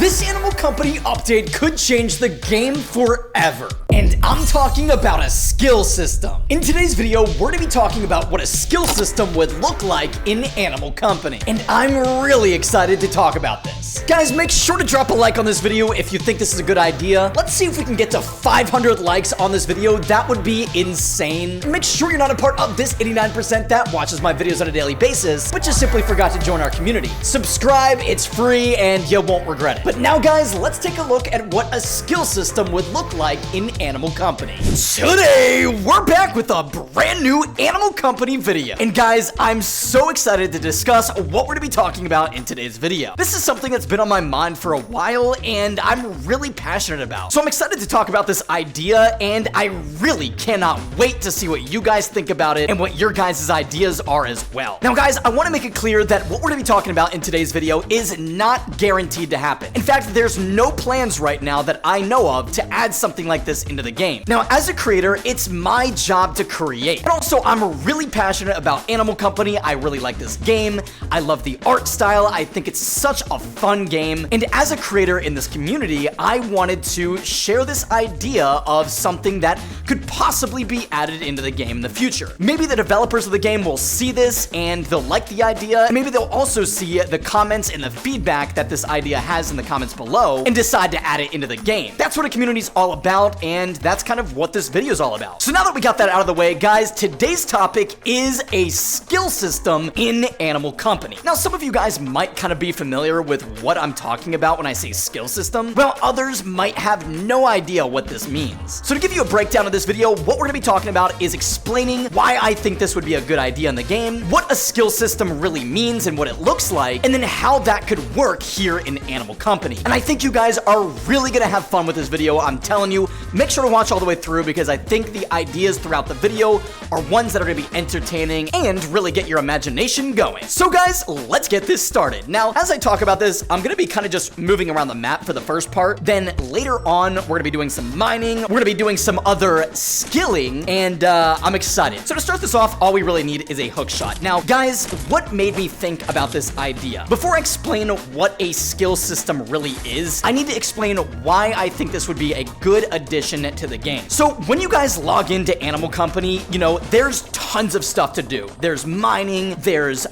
This Animal Company update could change the game forever. And I'm talking about a skill system. In today's video, we're gonna be talking about what a skill system would look like in Animal Company. And I'm really excited to talk about this. Guys, make sure to drop a like on this video if you think this is a good idea. Let's see if we can get to 500 likes on this video. That would be insane. And make sure you're not a part of this 89% that watches my videos on a daily basis, but just simply forgot to join our community. Subscribe, it's free, and you won't regret it. But now, guys, let's take a look at what a skill system would look like in Animal Company. Today, we're back with a brand new Animal Company video. And guys, I'm so excited to discuss what we're gonna be talking about in today's video. This is something that's been on my mind for a while, and I'm really passionate about. So I'm excited to talk about this idea, and I really cannot wait to see what you guys think about it and what your guys' ideas are as well. Now, guys, I wanna make it clear that what we're gonna be talking about in today's video is not guaranteed to happen. In fact, there's no plans right now that I know of to add something like this into the game. Now, as a creator, it's my job to create. And also, I'm really passionate about Animal Company. I really like this game. I love the art style. I think it's such a fun game. And as a creator in this community, I wanted to share this idea of something that could possibly be added into the game in the future. Maybe the developers of the game will see this and they'll like the idea, and maybe they'll also see the comments and the feedback that this idea has in the comments below and decide to add it into the game. That's what a community is all about, and that's kind of what this video is all about. So now that we got that out of the way, guys, today's topic is a skill system in Animal Company. Now, some of you guys might kind of be familiar with what I'm talking about when I say skill system, while others might have no idea what this means. So to give you a breakdown of this video, what we're gonna be talking about is explaining why I think this would be a good idea in the game, what a skill system really means and what it looks like, and then how that could work here in Animal Company. And I think you guys are really gonna have fun with this video. I'm telling you, make sure to watch all the way through because I think the ideas throughout the video are ones that are gonna be entertaining and really get your imagination going. So guys, let's get this started. Now, as I talk about this, I'm gonna be kind of just moving around the map for the first part. Then later on, we're gonna be doing some mining. We're gonna be doing some other skilling, and I'm excited. So to start this off, all we really need is a hook shot. Now, guys, what made me think about this idea? Before I explain what a skill system really is, I need to explain why I think this would be a good addition to the game. So when you guys log into Animal Company, you know, there's tons of stuff to do. There's mining, there's,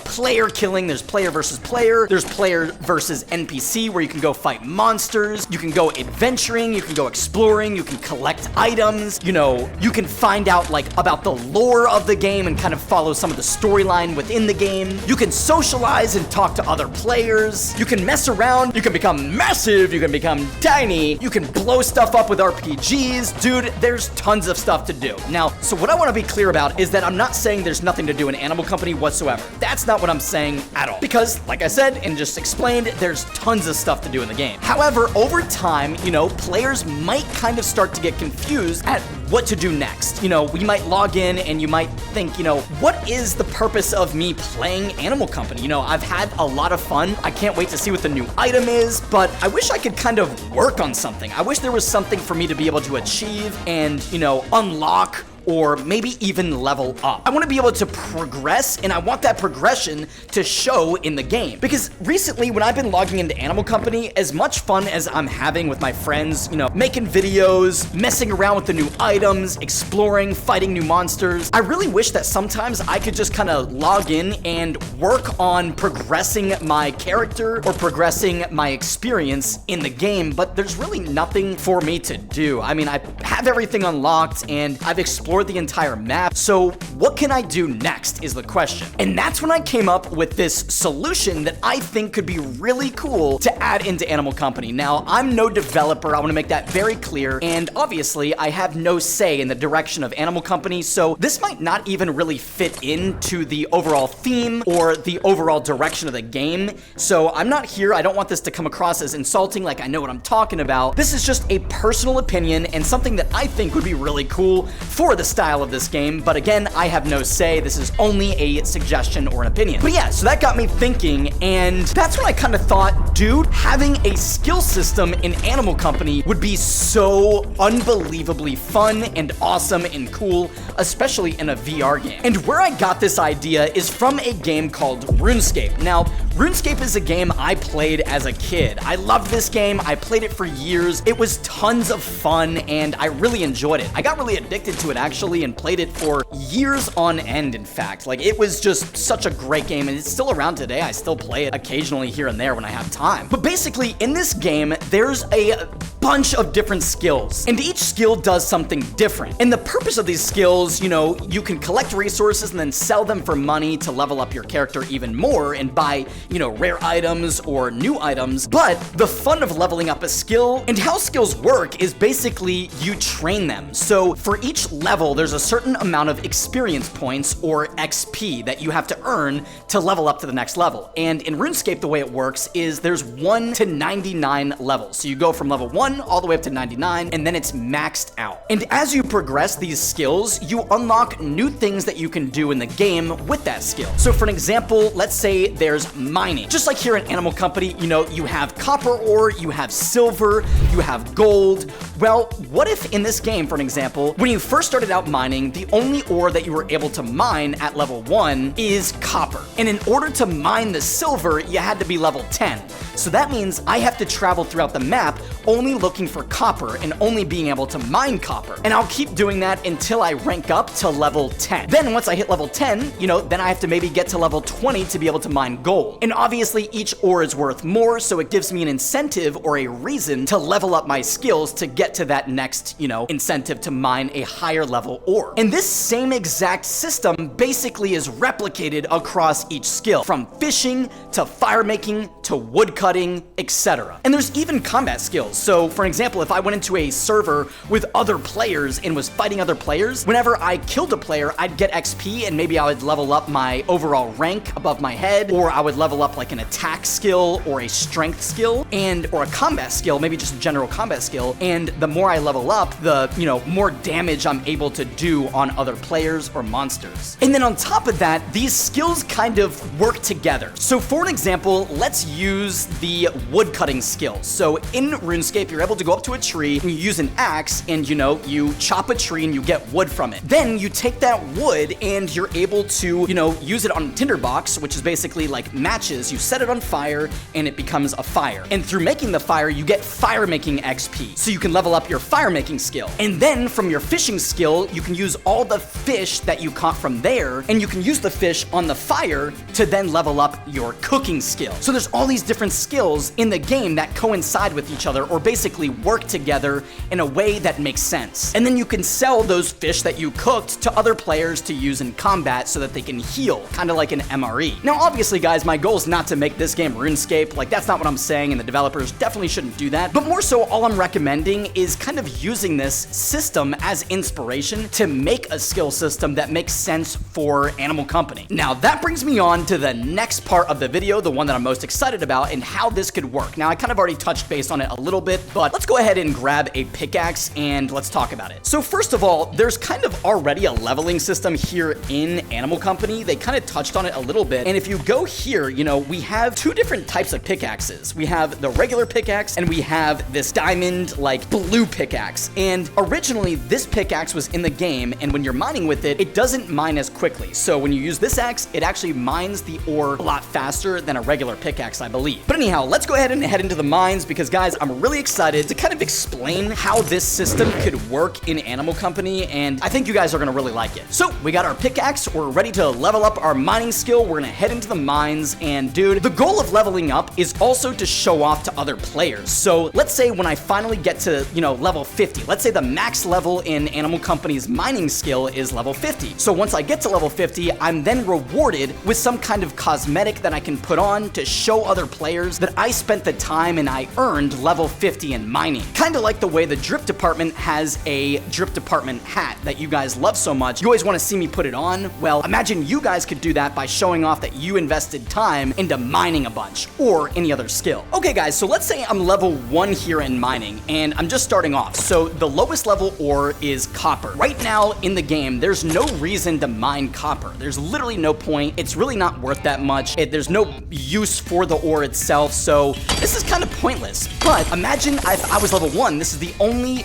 player killing, there's player versus player, there's player versus NPC where you can go fight monsters, you can go adventuring, you can go exploring, you can collect items, you know, you can find out like about the lore of the game and kind of follow some of the storyline within the game. You can socialize and talk to other players. You can mess around, you can become massive, you can become tiny, you can blow stuff up with RPGs. Dude, there's tons of stuff to do. Now, so what I want to be clear about is that I'm not saying there's nothing to do in Animal Company whatsoever. That's not what I'm saying at all. Because, like I said and just explained, there's tons of stuff to do in the game. However, over time, you know, players might kind of start to get confused at what to do next. You know, we might log in and you might think, you know, what is the purpose of me playing Animal Company? You know, I've had a lot of fun. I can't wait to see what the new item is, but I wish I could kind of work on something. I wish there was something for me to be able to achieve and, you know, unlock or maybe even level up. I want to be able to progress, and I want that progression to show in the game. Because recently, when I've been logging into Animal Company, as much fun as I'm having with my friends, you know, making videos, messing around with the new items, exploring, fighting new monsters, I really wish that sometimes I could just kind of log in and work on progressing my character or progressing my experience in the game, but there's really nothing for me to do. I mean, I have everything unlocked, and I've explored the entire map. So what can I do next is the question. And that's when I came up with this solution that I think could be really cool to add into Animal Company. Now, I'm no developer. I want to make that very clear. And obviously, I have no say in the direction of Animal Company. So this might not even really fit into the overall theme or the overall direction of the game. So I'm not here. I don't want this to come across as insulting, like I know what I'm talking about. This is just a personal opinion and something that I think would be really cool for the style of this game, but again, I have no say. This is only a suggestion or an opinion. But yeah, so that got me thinking, and that's when I kind of thought, dude, having a skill system in Animal Company would be so unbelievably fun and awesome and cool, especially in a VR game. And where I got this idea is from a game called RuneScape. Now, RuneScape is a game I played as a kid. I loved this game. I played it for years. It was tons of fun, and I really enjoyed it. I got really addicted to it, actually, and played it for years on end, in fact. Like, it was just such a great game, and it's still around today. I still play it occasionally here and there when I have time. But basically, in this game, there's a bunch of different skills, and each skill does something different. And the purpose of these skills, you know, you can collect resources and then sell them for money to level up your character even more and buy, you know, rare items or new items. But the fun of leveling up a skill and how skills work is basically you train them. So for each level, there's a certain amount of experience points or XP that you have to earn to level up to the next level. And in RuneScape, the way it works is there's 1 to 99 levels. So you go from level 1 all the way up to 99, and then it's maxed out. And as you progress these skills, you unlock new things that you can do in the game with that skill. So for an example, let's say there's mining. Just like here in Animal Company, you know, you have copper ore, you have silver, you have gold. Well, what if in this game, for an example, when you first started out mining, the only ore that you were able to mine at level 1 is copper. And in order to mine the silver, you had to be level 10. So that means I have to travel throughout the map only looking for copper and only being able to mine copper. And I'll keep doing that until I rank up to level 10. Then once I hit level 10, you know, then I have to maybe get to level 20 to be able to mine gold. And obviously each ore is worth more, so it gives me an incentive or a reason to level up my skills to get to that next, you know, incentive to mine a higher level ore. And this same exact system basically is replicated across each skill, from fishing to fire making to wood cutting, etc. And there's even combat skills. So for example, if I went into a server with other players and was fighting other players, whenever I killed a player, I'd get XP and maybe I would level up my overall rank above my head, or I would level up like an attack skill or a strength skill or a combat skill, maybe just a general combat skill. And the more I level up, the, you know, more damage I'm able to do on other players or monsters. And then on top of that, these skills kind of work together. So for an example, let's use the wood cutting skill. So in RuneScape, you're able to go up to a tree and you use an axe and, you know, you chop a tree and you get wood from it. Then you take that wood and you're able to, you know, use it on a tinderbox, which is basically like matches. You set it on fire and it becomes a fire. And through making the fire, you get fire making XP. So you can level up your fire making skill. And then from your fishing skill, you can use all the fish that you caught from there, and you can use the fish on the fire to then level up your cooking skill. So there's all these different skills in the game that coincide with each other, or basically work together in a way that makes sense. And then you can sell those fish that you cooked to other players to use in combat so that they can heal, kind of like an MRE. Now, obviously, guys, my goal is not to make this game RuneScape. Like, that's not what I'm saying, and the developers definitely shouldn't do that. But more so, all I'm recommending is kind of using this system as inspiration to make a skill system that makes sense for Animal Company. Now, that brings me on to the next part of the video, the one that I'm most excited about, and how this could work. Now, I kind of already touched base on it a little bit, but let's go ahead and grab a pickaxe and let's talk about it. So first of all, there's kind of already a leveling system here in Animal Company. They kind of touched on it a little bit. And if you go here, you know, we have two different types of pickaxes. We have the regular pickaxe and we have this diamond, like blue pickaxe. And originally this pickaxe was in the game, and when you're mining with it, it doesn't mine as quickly. So when you use this axe, it actually mines the ore a lot faster than a regular pickaxe, I believe. But anyhow, let's go ahead and head into the mines because, guys, I'm really excited to kind of explain how this system could work in Animal Company, and I think you guys are gonna really like it. So we got our pickaxe, we're ready to level up our mining skill. We're gonna head into the mines, and dude, the goal of leveling up is also to show off to other players. So let's say when I finally get to, you know, level 50, let's say the max level in Animal Company's mining skill is level 50. So once I get to level 50, I'm then rewarded with some kind of cosmetic that I can put on to show other players that I spent the time and I earned level 50 in mining. Kind of like the way the drip department has a drip department hat that you guys love so much. You always want to see me put it on. Well, imagine you guys could do that by showing off that you invested time into mining a bunch or any other skill. Okay, guys, so let's say I'm level 1 here in mining and I'm just starting off. So the lowest level ore is copper. Right now in the game, there's no reason to mine mine copper. There's literally no point. It's really not worth that much. There's no use for the ore itself, so this is kind of pointless. But imagine if I was level 1, this is the only,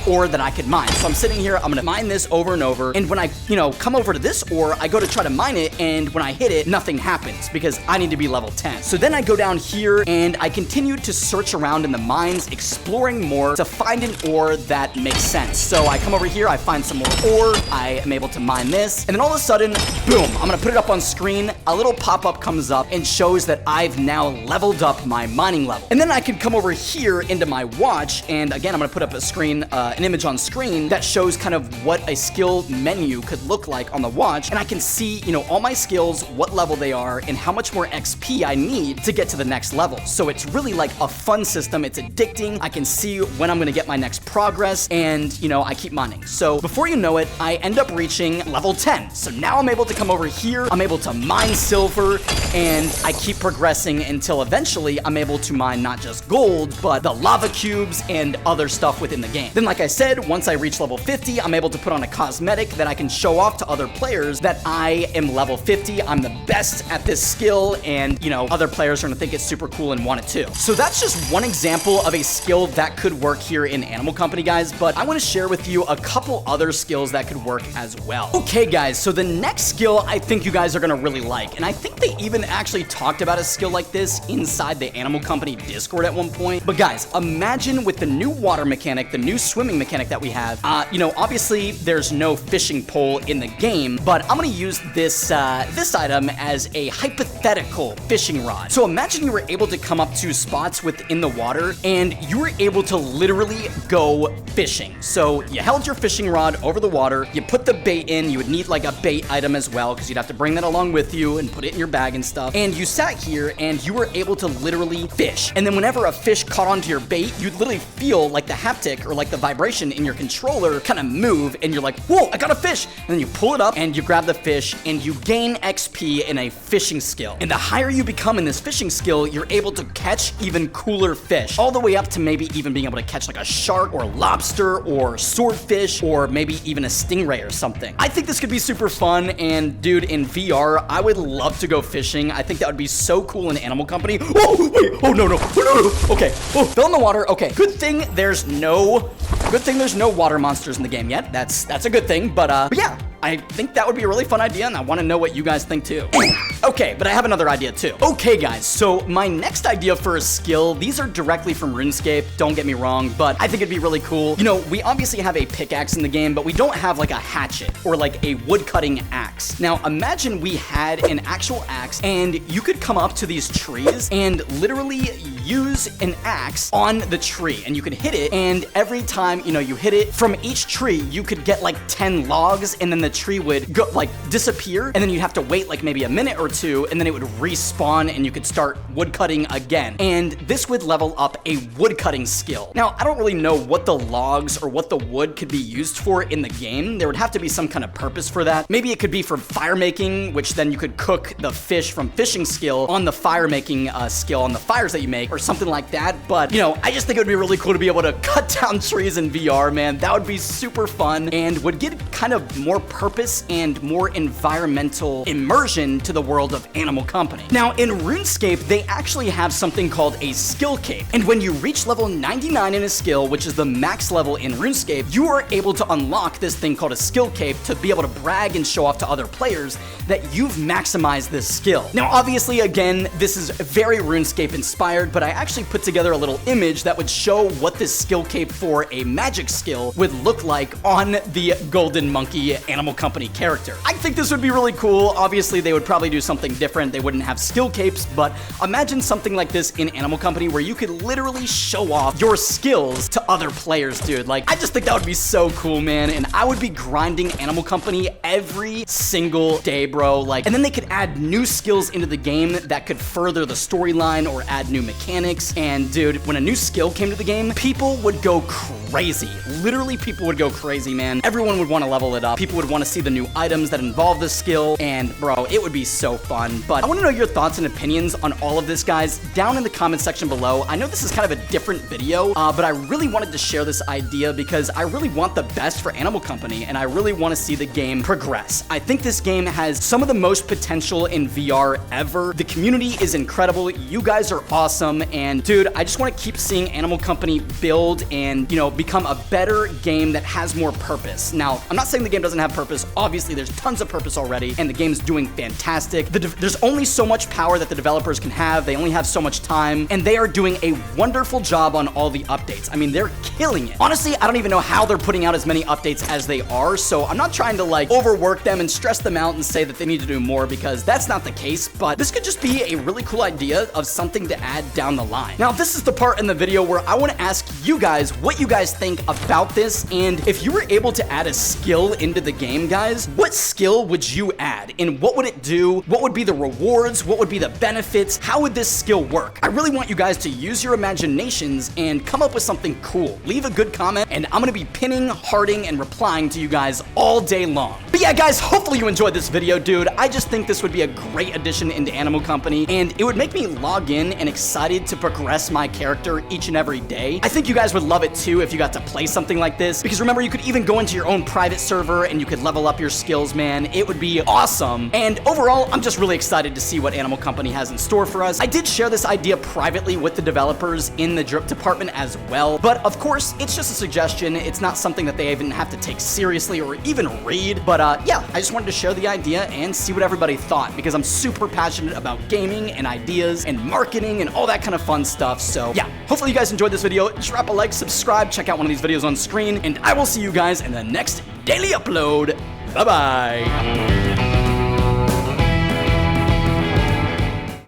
ore that I could mine. So I'm sitting here, I'm gonna mine this over and over, and when I, come over to this ore, I go to try to mine it, and when I hit it, nothing happens because I need to be level 10. So then I go down here, and I continue to search around in the mines, exploring more to find an ore that makes sense. So I come over here, I find some more ore, I am able to mine this, and then all of a sudden, boom, I'm gonna put it up on screen, a little pop-up comes up and shows that I've now leveled up my mining level. And then I can come over here into my watch, and again, I'm gonna put up a screen, an image on screen that shows kind of what a skill menu could look like on the watch, and I can see, all my skills, what level they are, and how much more XP I need to get to the next level. So it's really like a fun system, it's addicting, I can see when I'm gonna get my next progress, and, I keep mining. So before you know it, I end up reaching level 10. So now I'm able to come over here, I'm able to mine silver, and I keep progressing until eventually I'm able to mine not just gold, but the lava cubes and other stuff within the game. Then, like I said, once I reach level 50, I'm able to put on a cosmetic that I can show off to other players that I am level 50, I'm the best at this skill, and, other players are gonna think it's super cool and want it too. So that's just one example of a skill that could work here in Animal Company, guys, but I wanna share with you a couple other skills that could work as well. Okay, guys, so the next skill I think you guys are gonna really like, and I think they even actually talked about a skill like this inside the Animal Company Discord at one point. But guys, imagine with the new water mechanic, the new swimming mechanic that we have, obviously there's no fishing pole in the game, but I'm gonna use this item as a hypothetical fishing rod. So imagine you were able to come up to spots within the water and you were able to literally go fishing. So you held your fishing rod over the water, you put the bait in, you would need like a bait item as well because you'd have to bring that along with you and put it in your bag and stuff. And you sat here and you were able to literally fish. And then whenever a fish caught onto your bait, you'd literally feel like the haptic or like the vibration in your controller kind of move and you're like, whoa, I got a fish. And then you pull it up and you grab the fish and you gain XP in a fishing skill. And the higher you become in this fishing skill, you're able to catch even cooler fish, all the way up to maybe even being able to catch like a shark or lobster or swordfish or maybe even a stingray or something. I think this could be super fun, and dude, in VR, I would love to go fishing. I think that would be so cool in Animal Company. Oh, wait, oh, no. Okay, oh, fell in the water. Okay, good thing there's no water monsters in the game yet. That's a good thing, but yeah. I think that would be a really fun idea, and I want to know what you guys think too. Okay, but I have another idea too. Okay, guys, so my next idea for a skill, these are directly from RuneScape, don't get me wrong, but I think it'd be really cool. We obviously have a pickaxe in the game, but we don't have like a hatchet or like a wood-cutting axe. Now, imagine we had an actual axe, and you could come up to these trees and literally use an axe on the tree, and you could hit it, and every time, you hit it, from each tree, you could get like 10 logs, and then the tree would go like disappear, and then you'd have to wait like maybe a minute or two, and then it would respawn and you could start wood cutting again, and this would level up a wood cutting skill. Now, I don't really know what the logs or what the wood could be used for in the game. There would have to be some kind of purpose for that. Maybe it could be for fire making, which then you could cook the fish from fishing skill on the fire making skill on the fires that you make or something like that. But I just think it would be really cool to be able to cut down trees in VR, man. That would be super fun and would get kind of more purpose and more environmental immersion to the world of Animal Company. Now, in RuneScape, they actually have something called a skill cape. And when you reach level 99 in a skill, which is the max level in RuneScape, you are able to unlock this thing called a skill cape to be able to brag and show off to other players that you've maximized this skill. Now, obviously, again, this is very RuneScape inspired, but I actually put together a little image that would show what this skill cape for a magic skill would look like on the Golden Monkey Animal Company character. I think this would be really cool. Obviously, they would probably do something different. They wouldn't have skill capes, but imagine something like this in Animal Company where you could literally show off your skills to other players, dude. Like, I just think that would be so cool, man, and I would be grinding Animal Company every single day, bro. Like, and then they could add new skills into the game that could further the storyline or add new mechanics, and dude, when a new skill came to the game, people would go crazy. Literally, people would go crazy, man. Everyone would want to level it up. People would want to see the new items that involve this skill, and bro, it would be so fun. But I want to know your thoughts and opinions on all of this, guys, down in the comment section below. I know this is kind of a different video, but I really wanted to share this idea because I really want the best for Animal Company, and I really want to see the game progress. I think this game has some of the most potential in VR ever. The community is incredible. You guys are awesome, and dude, I just want to keep seeing Animal Company build and, you know, become a better game that has more purpose. Now, I'm not saying the game doesn't have purpose. Obviously, there's tons of purpose already, and the game's doing fantastic. There's only so much power that the developers can have. They only have so much time, and they are doing a wonderful job on all the updates. I mean, they're killing it. Honestly, I don't even know how they're putting out as many updates as they are, so I'm not trying to like overwork them and stress them out and say that they need to do more, because that's not the case. But this could just be a really cool idea of something to add down the line. Now, this is the part in the video where I want to ask you guys what you guys think about this, and if you were able to add a skill into the game, guys, what skill would you add, and what would it do? What would be the rewards? What would be the benefits? How would this skill work? I really want you guys to use your imaginations and come up with something cool. Leave a good comment, and I'm gonna be pinning, hearting, and replying to you guys all day long. But yeah, guys, hopefully you enjoyed this video, dude. I just think this would be a great addition into Animal Company, and it would make me log in and excited to progress my character each and every day. I think you guys would love it too if you got to play something like this, because remember, you could even go into your own private server and you could level up your skills, man. It would be awesome. And overall, I'm just really excited to see what Animal Company has in store for us. I did share this idea privately with the developers in the drip department as well, but of course, it's just a suggestion. It's not something that they even have to take seriously or even read. But yeah, I just wanted to share the idea and see what everybody thought, because I'm super passionate about gaming and ideas and marketing and all that kind of fun stuff. So yeah, hopefully you guys enjoyed this video. Drop a like, subscribe, check out one of these videos on screen, and I will see you guys in the next daily upload. Bye-bye.